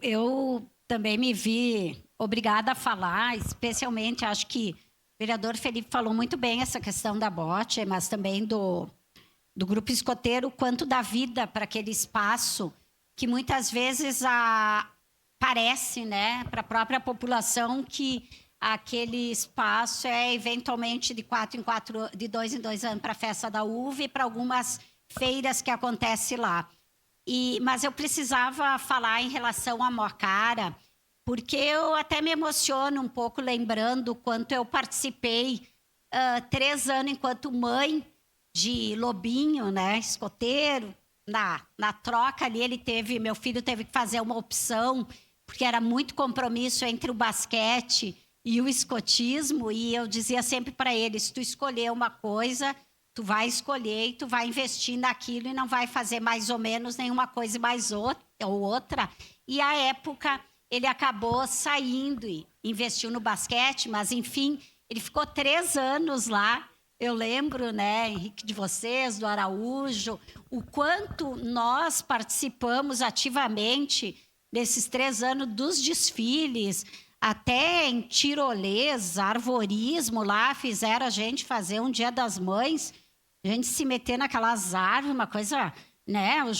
eu também me vi obrigada a falar, especialmente, acho que o vereador Felipe falou muito bem essa questão da bote, mas também do grupo escoteiro, quanto da vida para aquele espaço que muitas vezes parece, né, para a própria população que aquele espaço é eventualmente de 2 em 2 anos para a festa da uva e para algumas feiras que acontecem lá. Mas eu precisava falar em relação à Mocara, porque eu até me emociono um pouco lembrando quanto eu participei 3 anos enquanto mãe de Lobinho, né, escoteiro. Na troca ali, meu filho teve que fazer uma opção, porque era muito compromisso entre o basquete e o escotismo, e eu dizia sempre para ele, se tu escolher uma coisa, tu vai escolher e tu vai investir naquilo e não vai fazer mais ou menos nenhuma coisa mais outra. E à época ele acabou saindo e investiu no basquete, mas enfim, ele ficou 3 anos lá. Eu lembro, né, Henrique, de vocês, do Araújo, o quanto nós participamos ativamente nesses 3 anos dos desfiles, até em tirolesa, arvorismo lá, fizeram a gente fazer um Dia das Mães, a gente se meter naquelas árvores, uma coisa, né, os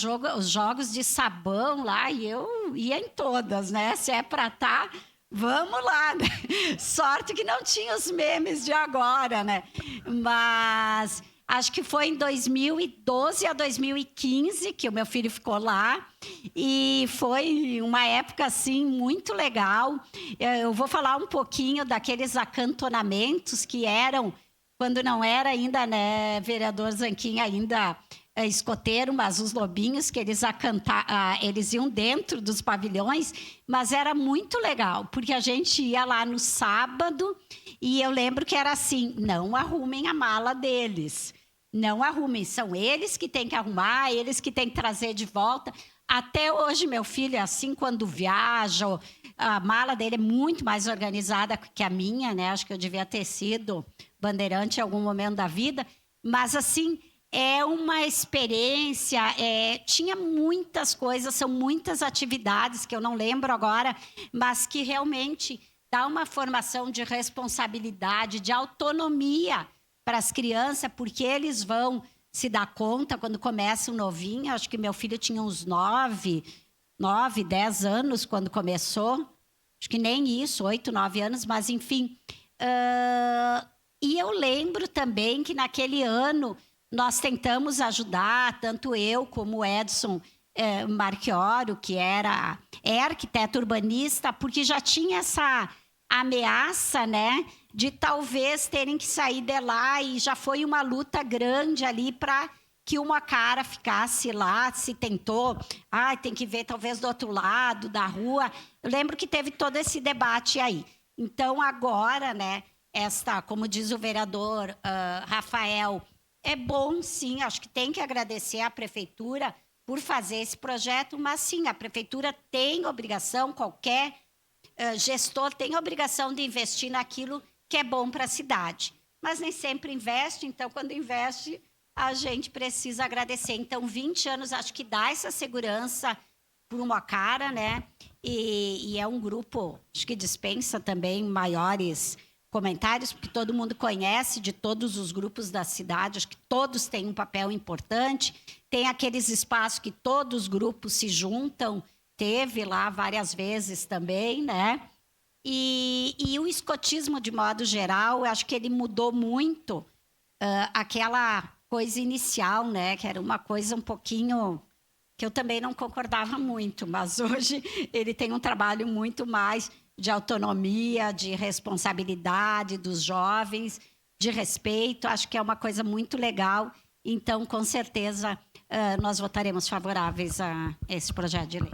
jogos de sabão lá, e eu ia em todas, né, se é para estar... Vamos lá, né? Sorte que não tinha os memes de agora, né? Mas acho que foi em 2012 a 2015 que o meu filho ficou lá. E foi uma época, assim, muito legal. Eu vou falar um pouquinho daqueles acantonamentos que eram, quando não era ainda, né, vereador Zanquim, ainda... escoteiro, mas os lobinhos que eles iam dentro dos pavilhões, mas era muito legal, porque a gente ia lá no sábado e eu lembro que era assim, não arrumem a mala deles, não arrumem, são eles que têm que arrumar, eles que têm que trazer de volta. Até hoje, meu filho, assim, quando viaja, a mala dele é muito mais organizada que a minha, né? Acho que eu devia ter sido bandeirante em algum momento da vida, mas assim... É uma experiência, tinha muitas coisas, são muitas atividades que eu não lembro agora, mas que realmente dá uma formação de responsabilidade, de autonomia para as crianças, porque eles vão se dar conta quando começam novinho. Acho que meu filho tinha uns 9, 10 anos quando começou, acho que nem isso, 8, 9 anos, mas enfim. E eu lembro também que naquele ano... Nós tentamos ajudar, tanto eu como o Edson Marchioro, que é arquiteto urbanista, porque já tinha essa ameaça, né, de talvez terem que sair de lá, e já foi uma luta grande ali para que o Mocara ficasse lá, se tentou, tem que ver talvez do outro lado da rua. Eu lembro que teve todo esse debate aí. Então, agora, né, como diz o vereador Rafael, é bom, sim, acho que tem que agradecer à prefeitura por fazer esse projeto, mas, sim, a prefeitura tem obrigação, qualquer gestor tem obrigação de investir naquilo que é bom para a cidade. Mas nem sempre investe, então, quando investe, a gente precisa agradecer. Então, 20 anos, acho que dá essa segurança para o Mocara, né? E é um grupo, acho que dispensa também maiores... comentários, porque todo mundo conhece de todos os grupos da cidade, acho que todos têm um papel importante, tem aqueles espaços que todos os grupos se juntam, teve lá várias vezes também, né? E o escotismo, de modo geral, acho que ele mudou muito aquela coisa inicial, né? Que era uma coisa um pouquinho... que eu também não concordava muito, mas hoje ele tem um trabalho muito mais... de autonomia, de responsabilidade dos jovens, de respeito. Acho que é uma coisa muito legal. Então, com certeza, nós votaremos favoráveis a esse projeto de lei.